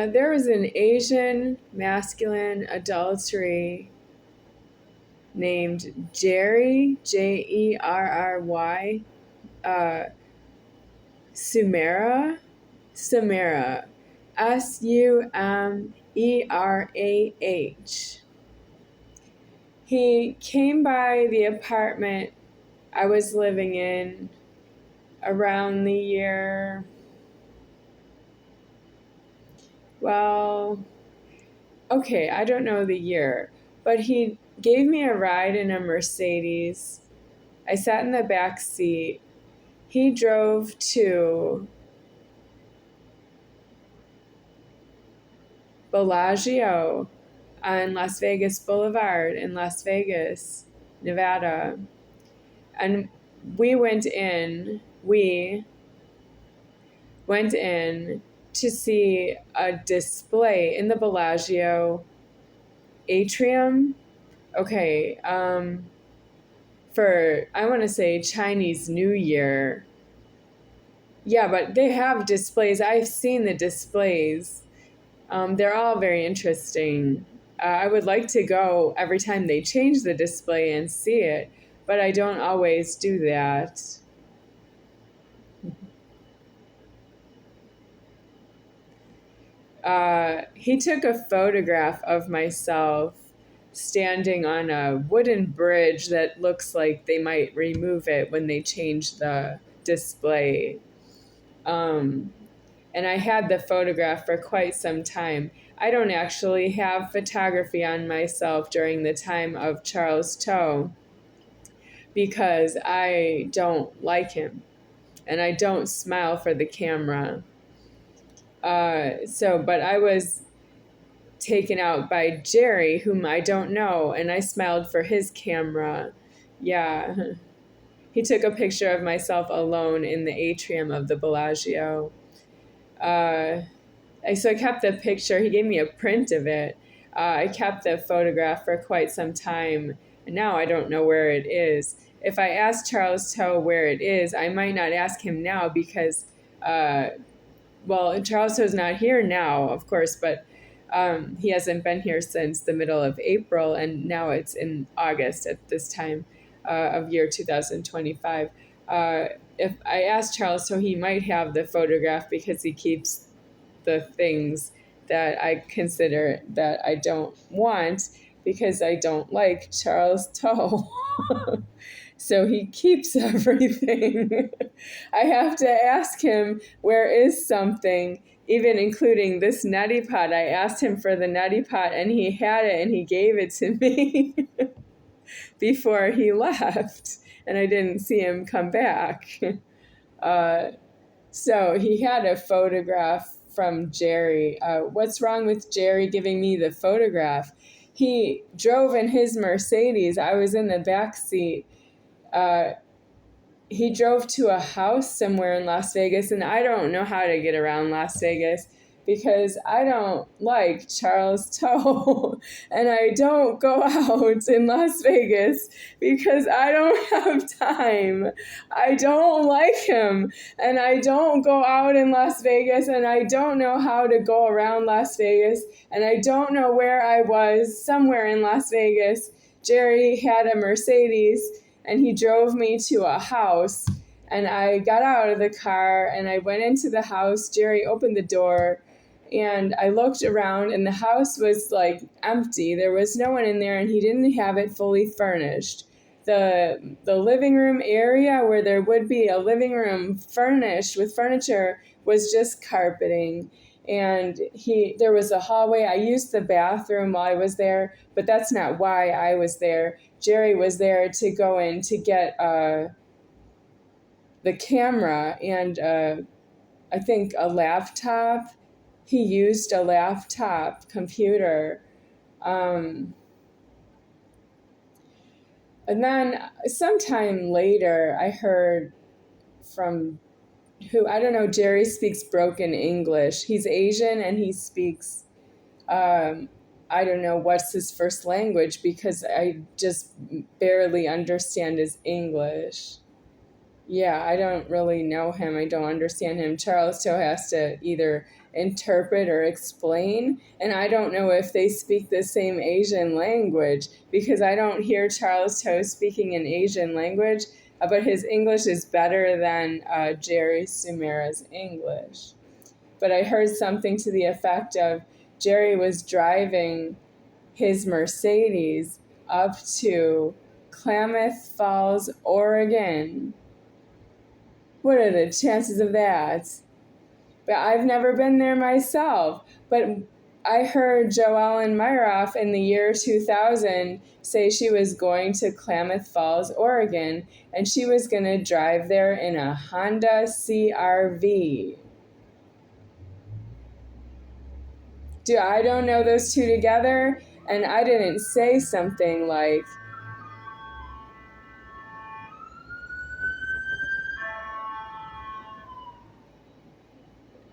There was an Asian masculine adultery named Jerry, Jerry, Sumerah, Sumerah. He came by the apartment I was living in around the year, well, okay, I don't know the year, but he gave me a ride in a Mercedes. I sat in the back seat. He drove to Bellagio on Las Vegas Boulevard in Las Vegas, Nevada. And we went in to see a display in the Bellagio atrium. Okay, for, I want to say, Chinese New Year. Yeah, but they have displays. I've seen the displays. They're all very interesting. I would like to go every time they change the display and see it, but I don't always do that. He took a photograph of myself standing on a wooden bridge that looks like they might remove it when they change the display. And I had the photograph for quite some time. I don't actually have photography on myself during the time of Charles Toe because I don't like him and I don't smile for the camera. But I was taken out by Jerry, whom I don't know, and I smiled for his camera. Yeah. He took a picture of myself alone in the atrium of the Bellagio. So I kept the picture. He gave me a print of it. I kept the photograph for quite some time, and now I don't know where it is. If I ask Charles Toe where it is, I might not ask him now because, Charles Toe's not here now, of course, but he hasn't been here since the middle of April, and now it's in August at this time of year 2025. If I ask Charles Toe, he might have the photograph because he keeps the things that I consider that I don't want because I don't like Charles Toe. So he keeps everything. I have to ask him, where is something, even including this neti pot. I asked him for the neti pot and he had it and he gave it to me before he left. And I didn't see him come back. So he had a photograph from Jerry. What's wrong with Jerry giving me the photograph? He drove in his Mercedes. I was in the back seat. He drove to a house somewhere in Las Vegas, and I don't know how to get around Las Vegas because I don't like Charles Toe, and I don't go out in Las Vegas because I don't have time. I don't like him, and I don't go out in Las Vegas, and I don't know how to go around Las Vegas, and I don't know where I was, somewhere in Las Vegas. Jerry had a Mercedes, and he drove me to a house, and I got out of the car, and I went into the house. Jerry opened the door, and I looked around, and the house was, like, empty. There was no one in there, and he didn't have it fully furnished. The living room area where there would be a living room furnished with furniture was just carpeting. And there was a hallway. I used the bathroom while I was there, but that's not why I was there. Jerry was there to go in to get the camera and I think a laptop. He used a laptop computer. And then sometime later, I heard from I don't know, Jerry speaks broken English. He's Asian and he speaks, I don't know what's his first language because I just barely understand his English. Yeah, I don't really know him. I don't understand him. Charles Toe has to either interpret or explain, and I don't know if they speak the same Asian language because I don't hear Charles Toe speaking an Asian language, but his English is better than Jerry Sumerah's English. But I heard something to the effect of Jerry was driving his Mercedes up to Klamath Falls, Oregon. What are the chances of that? But I've never been there myself. But I heard JoEllen in the year 2000 say she was going to Klamath Falls, Oregon, and she was going to drive there in a Honda CRV. I don't know those two together, and I didn't say something like,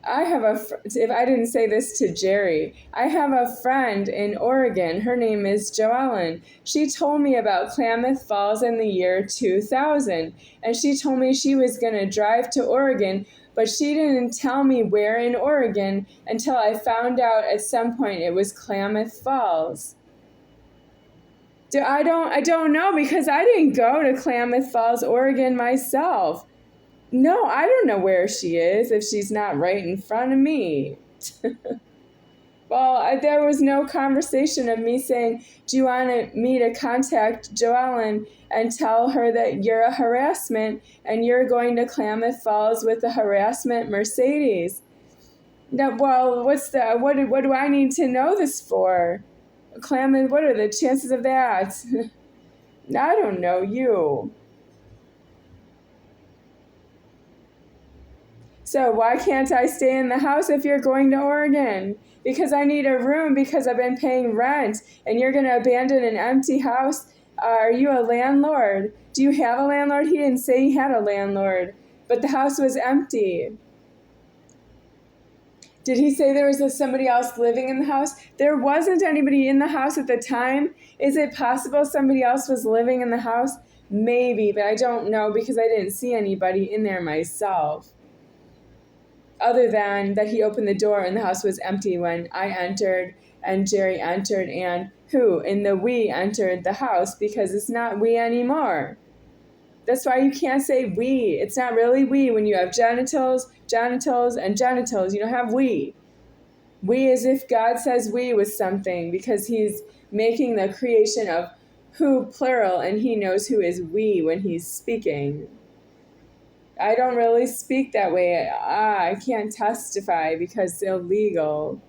if I didn't say this to Jerry, I have a friend in Oregon. Her name is JoEllen. She told me about Klamath Falls in the year 2000, and she told me she was going to drive to Oregon, but she didn't tell me where in Oregon until I found out at some point it was Klamath Falls. I don't know because I didn't go to Klamath Falls, Oregon myself. No, I don't know where she is if she's not right in front of me. Well, there was no conversation of me saying, do you want me to contact JoEllen and tell her that you're a harassment and you're going to Klamath Falls with a harassment Mercedes? No, well, what do I need to know this for? Klamath, what are the chances of that? I don't know you. So why can't I stay in the house if you're going to Oregon? Because I need a room because I've been paying rent and you're going to abandon an empty house. Are you a landlord? Do you have a landlord? He didn't say he had a landlord, but the house was empty. Did he say there was somebody else living in the house? There wasn't anybody in the house at the time. Is it possible somebody else was living in the house? Maybe, but I don't know because I didn't see anybody in there myself. Other than that he opened the door and the house was empty when I entered and Jerry entered and we entered the house because it's not we anymore. That's why you can't say we. It's not really we when you have genitals, and genitals. You don't have we. We as if God says we with something because he's making the creation of who plural and he knows who is we when he's speaking. I don't really speak that way. I can't testify because it's illegal.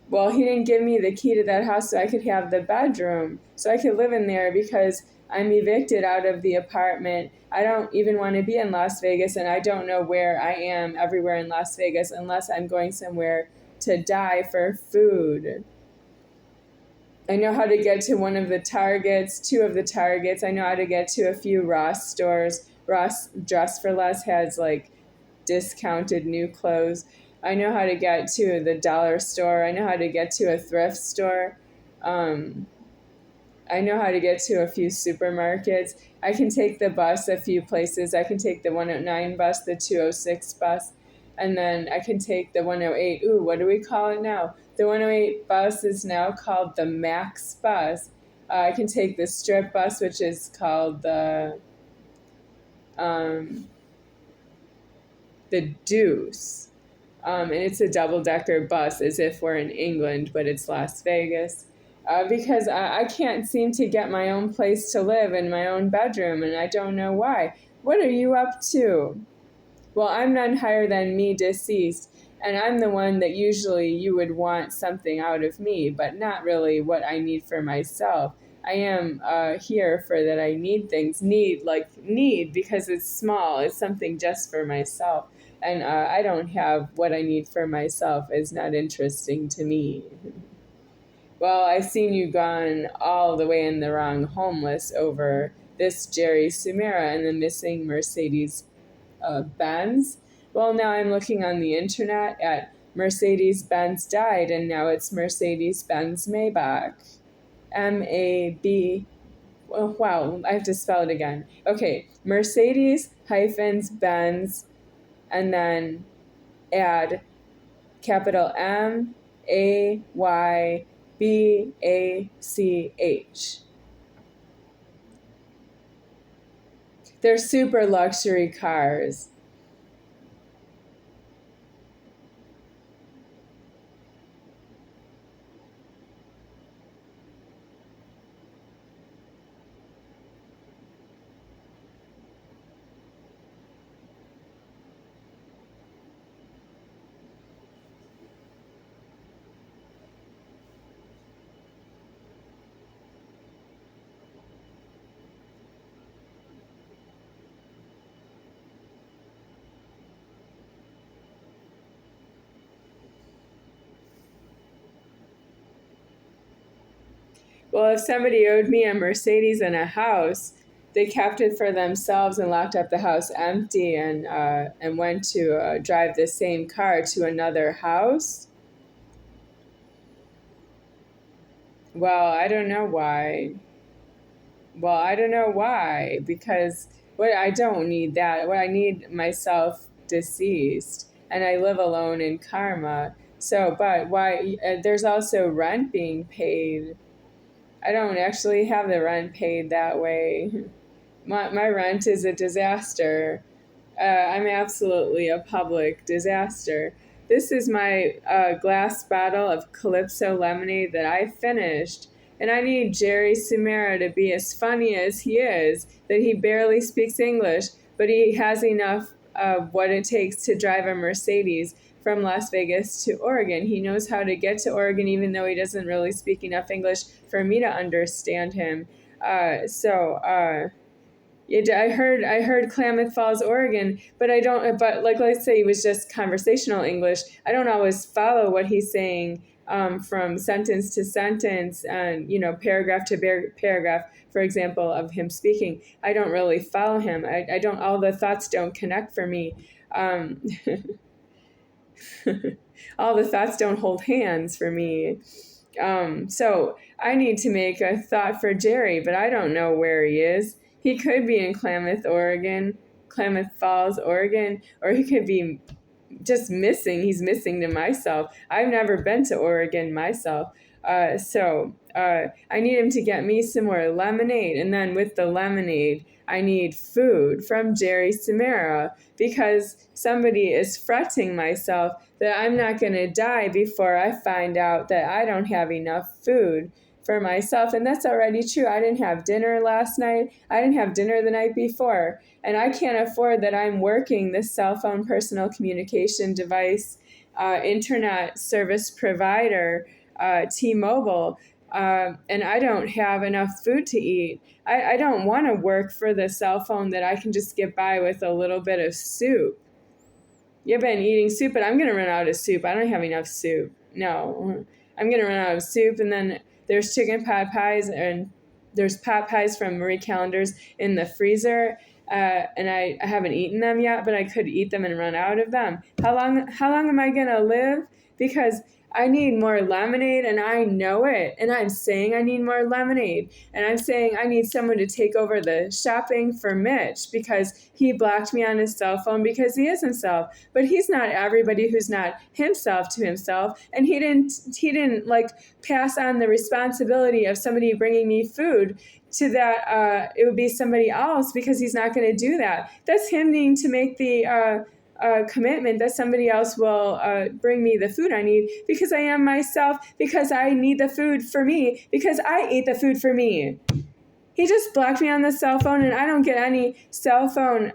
Well, he didn't give me the key to that house so I could have the bedroom, so I could live in there because I'm evicted out of the apartment. I don't even want to be in Las Vegas, and I don't know where I am everywhere in Las Vegas unless I'm going somewhere to die for food. I know how to get to one of the Targets, two of the Targets. I know how to get to a few Ross stores. Ross Dress for Less has like discounted new clothes. I know how to get to the dollar store. I know how to get to a thrift store. I know how to get to a few supermarkets. I can take the bus a few places. I can take the 109 bus, the 206 bus, and then I can take the 108. Ooh, what do we call it now? The 108 bus is now called the Max bus. I can take the strip bus, which is called the Deuce. And it's a double-decker bus as if we're in England, but it's Las Vegas. Because I can't seem to get my own place to live in my own bedroom, and I don't know why. What are you up to? Well, I'm none higher than me, deceased, and I'm the one that usually you would want something out of me, but not really what I need for myself. I am here for that I need things. Need because it's small. It's something just for myself. And I don't have what I need for myself. It's not interesting to me. Well, I've seen you gone all the way in the wrong homeless over this Jerry Sumerah and the missing Mercedes-Benz. Well, now I'm looking on the internet at Mercedes-Benz died, and now it's Mercedes-Benz Maybach. M-A-B, wow, I have to spell it again. Okay, Mercedes hyphens Benz, and then add capital Maybach. They're super luxury cars. Well, if somebody owed me a Mercedes and a house, they kept it for themselves and locked up the house empty and went to drive the same car to another house. Well, I don't know why. Well, I don't know why, because what I don't need that. What I need myself deceased, and I live alone in karma. So, but why? There's also rent being paid. I don't actually have the rent paid that way. My rent is a disaster. I'm absolutely a public disaster. This is my glass bottle of Calypso lemonade that I finished. And I need Jerry Sumerah to be as funny as he is, that he barely speaks English, but he has enough of what it takes to drive a Mercedes from Las Vegas to Oregon. He knows how to get to Oregon, even though he doesn't really speak enough English for me to understand him. I heard Klamath Falls, Oregon, but I don't. But like let's say it was just conversational English. I don't always follow what he's saying from sentence to sentence, and paragraph to paragraph. For example, of him speaking, I don't really follow him. I don't. All the thoughts don't connect for me. All the thoughts don't hold hands for me. So I need to make a thought for Jerry, but I don't know where he is. He could be in Klamath Falls, Oregon, or he could be just missing. He's missing to myself. I've never been to Oregon myself. I need him to get me some more lemonade. And then with the lemonade, I need food from Jerry Sumerah, because somebody is fretting myself that I'm not going to die before I find out that I don't have enough food for myself. And that's already true. I didn't have dinner last night. I didn't have dinner the night before. And I can't afford that. I'm working this cell phone personal communication device, internet service provider, T-Mobile, and I don't have enough food to eat. I don't want to work for the cell phone that I can just get by with a little bit of soup. You've been eating soup, but I'm going to run out of soup. I don't have enough soup. No, I'm going to run out of soup. And then there's chicken pot pies, and there's pot pies from Marie Callender's in the freezer. And I haven't eaten them yet, but I could eat them and run out of them. How long am I going to live? Because I need more lemonade, and I know it. And I'm saying I need more lemonade. And I'm saying I need someone to take over the shopping for Mitch, because he blocked me on his cell phone because he is himself. But he's not everybody who's not himself to himself. And he didn't like pass on the responsibility of somebody bringing me food to that. It would be somebody else, because he's not going to do that. That's him needing to make the commitment that somebody else will bring me the food I need, because I am myself, because I need the food for me, because I eat the food for me. He just blocked me on the cell phone, and I don't get any cell phone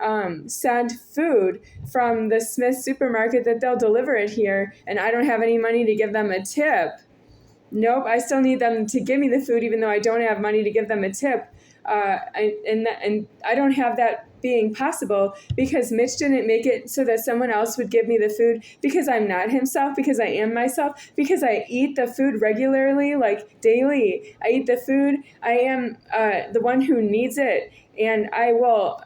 sent food from the Smith supermarket that they'll deliver it here, and I don't have any money to give them a tip. Nope, I still need them to give me the food, even though I don't have money to give them a tip. And I don't have that being possible, because Mitch didn't make it so that someone else would give me the food, because I'm not himself, because I am myself, because I eat the food regularly, like daily. I eat the food. I am the one who needs it, and I will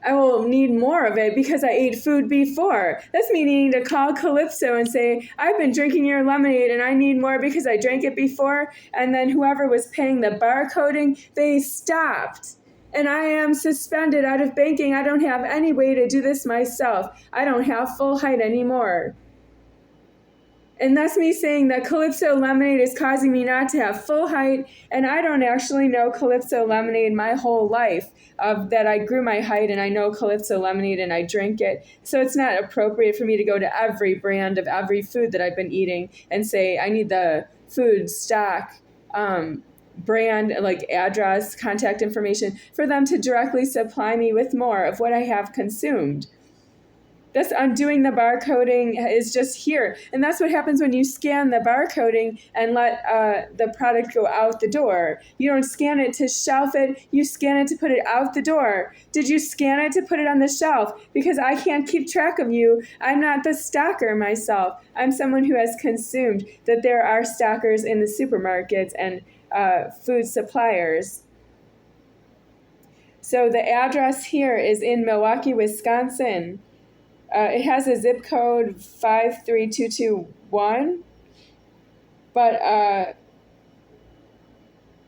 I will need more of it because I ate food before. That's me needing to call Calypso and say, I've been drinking your lemonade and I need more because I drank it before. And then whoever was paying the barcoding, they stopped. And I am suspended out of banking. I don't have any way to do this myself. I don't have full height anymore. And that's me saying that Calypso Lemonade is causing me not to have full height, and I don't actually know Calypso Lemonade my whole life, that I grew my height and I know Calypso Lemonade and I drink it. So it's not appropriate for me to go to every brand of every food that I've been eating and say, I need the food stock, brand, like address, contact information, for them to directly supply me with more of what I have consumed. That's undoing the barcoding is just here. And that's what happens when you scan the barcoding and let the product go out the door. You don't scan it to shelf it, you scan it to put it out the door. Did you scan it to put it on the shelf? Because I can't keep track of you. I'm not the stocker myself. I'm someone who has consumed that there are stockers in the supermarkets and food suppliers. So the address here is in Milwaukee, Wisconsin. It has a zip code 53221, but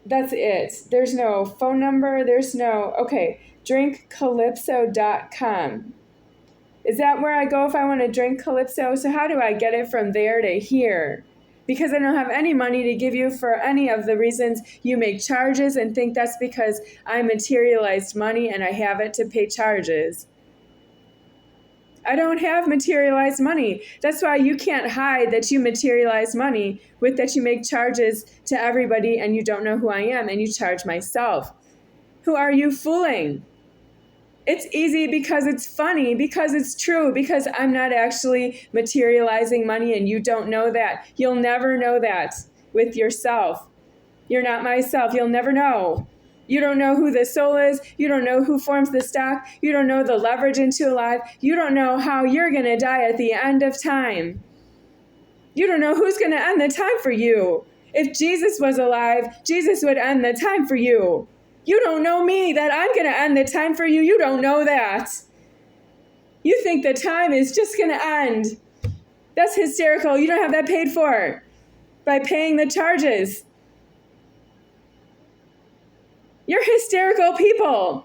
that's it. There's no phone number. There's no, okay, drinkcalypso.com. Is that where I go if I want to drink Calypso? So how do I get it from there to here? Because I don't have any money to give you for any of the reasons you make charges and think that's because I materialized money and I have it to pay charges. I don't have materialized money. That's why you can't hide that you materialize money with that you make charges to everybody and you don't know who I am and you charge myself. Who are you fooling? It's easy because it's funny, because it's true, because I'm not actually materializing money and you don't know that. You'll never know that with yourself. You're not myself. You'll never know. You don't know who the soul is. You don't know who forms the stock. You don't know the leverage into a life. You don't know how you're going to die at the end of time. You don't know who's going to end the time for you. If Jesus was alive, Jesus would end the time for you. You don't know me, that I'm going to end the time for you. You don't know that. You think the time is just going to end. That's hysterical. You don't have that paid for by paying the charges. You're hysterical people.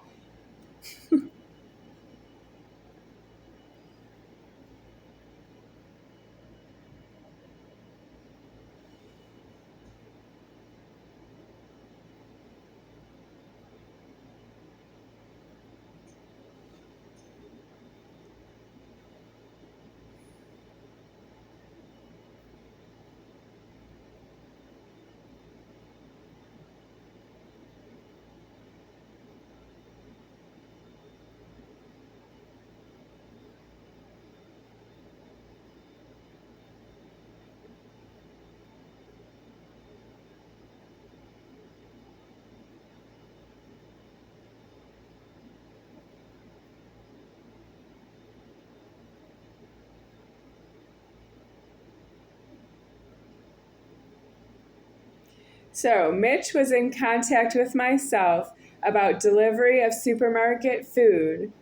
So Mitch was in contact with myself about delivery of supermarket food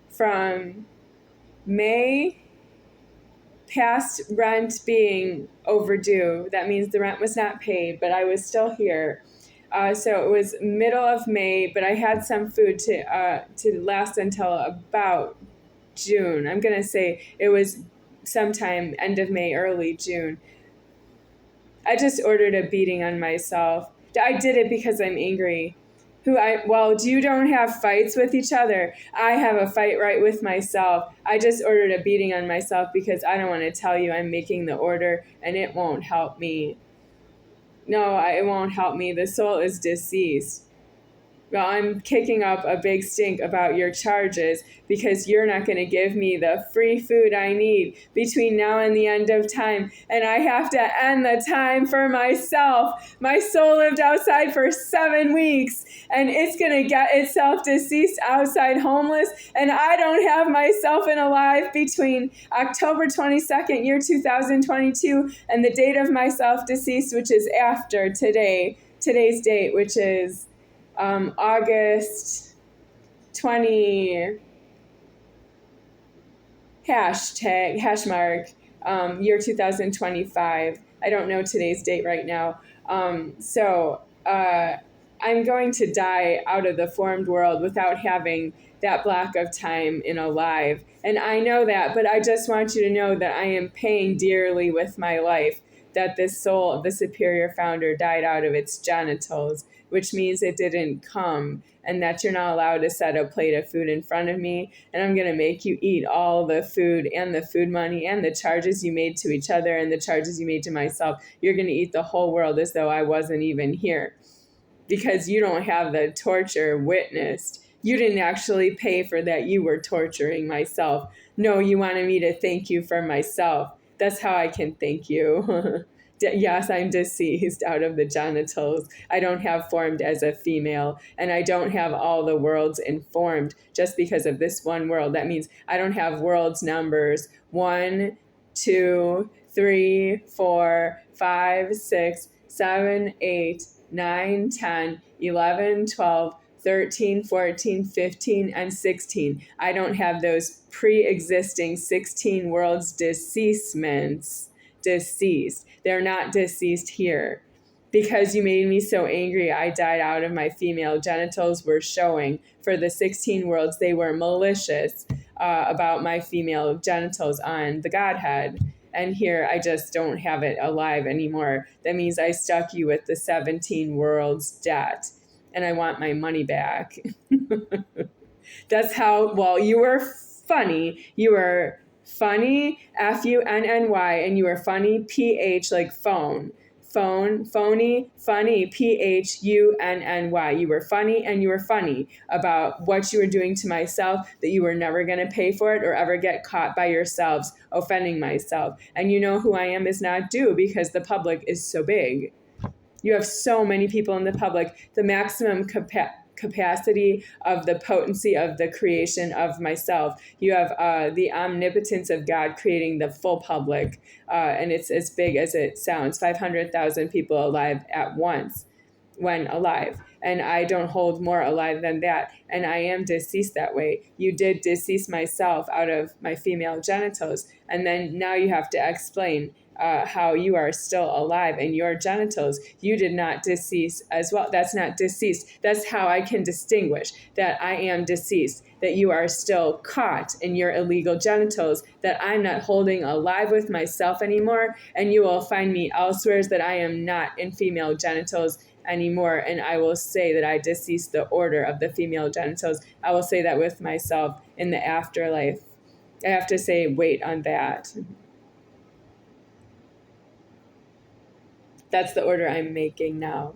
from May past rent being overdue. That means the rent was not paid, but I was still here. So it was middle of May, but I had some food to last until about June. I'm going to say it was sometime end of May, early June. I just ordered a beating on myself. I did it because I'm angry. You don't have fights with each other. I have a fight right with myself. I just ordered a beating on myself because I don't want to tell you I'm making the order and it won't help me. No, it won't help me. The soul is deceased. Well, I'm kicking up a big stink about your charges because you're not going to give me the free food I need between now and the end of time. And I have to end the time for myself. My soul lived outside for 7 weeks and it's going to get itself deceased outside homeless. And I don't have myself in alive between October 22nd, year 2022 and the date of myself deceased, which is after today's date, which is August 20, hashtag, hash mark, year 2025. I don't know today's date right now. I'm going to die out of the formed world without having that block of time in alive. And I know that, but I just want you to know that I am paying dearly with my life that this soul of the superior founder died out of its genitals, which means it didn't come, and that you're not allowed to set a plate of food in front of me, and I'm going to make you eat all the food and the food money and the charges you made to each other and the charges you made to myself. You're going to eat the whole world as though I wasn't even here, because you don't have the torture witnessed. You didn't actually pay for that. You were torturing myself. No, you wanted me to thank you for myself. That's how I can thank you. Yes, I'm deceased out of the genitals. I don't have formed as a female, and I don't have all the worlds informed just because of this one world. That means I don't have worlds numbers 1, 2, 3, 4, 5, 6, 7, 8, 9, 10, 11, 12, 13, 14, 15, and 16. I don't have those pre-existing 16 worlds deceasements. Deceased. They're not deceased here. Because you made me so angry, I died out of my female genitals were showing. For the 16 worlds, they were malicious about my female genitals on the Godhead. And here, I just don't have it alive anymore. That means I stuck you with the 17 worlds debt, and I want my money back. That's how, well, you were funny. You were funny, Funny, and you were funny, PH, like phone. Phony, funny, PHUNNY. You were funny, and you were funny about what you were doing to myself, that you were never going to pay for it or ever get caught by yourselves offending myself. And you know who I am is not due, because the public is so big. You have so many people in the public. The maximum capacity of the potency of the creation of myself. You have the omnipotence of God creating the full public, and it's as big as it sounds. 500,000 people alive at once when alive. And I don't hold more alive than that. And I am deceased that way. You did decease myself out of my female genitals. And then now you have to explain how you are still alive in your genitals. You did not decease as well. That's not deceased. That's how I can distinguish that I am deceased, that you are still caught in your illegal genitals, that I'm not holding alive with myself anymore, and you will find me elsewhere that I am not in female genitals anymore, and I will say that I deceased the order of the female genitals. I will say that with myself in the afterlife. I have to say, wait on that. That's the order I'm making now.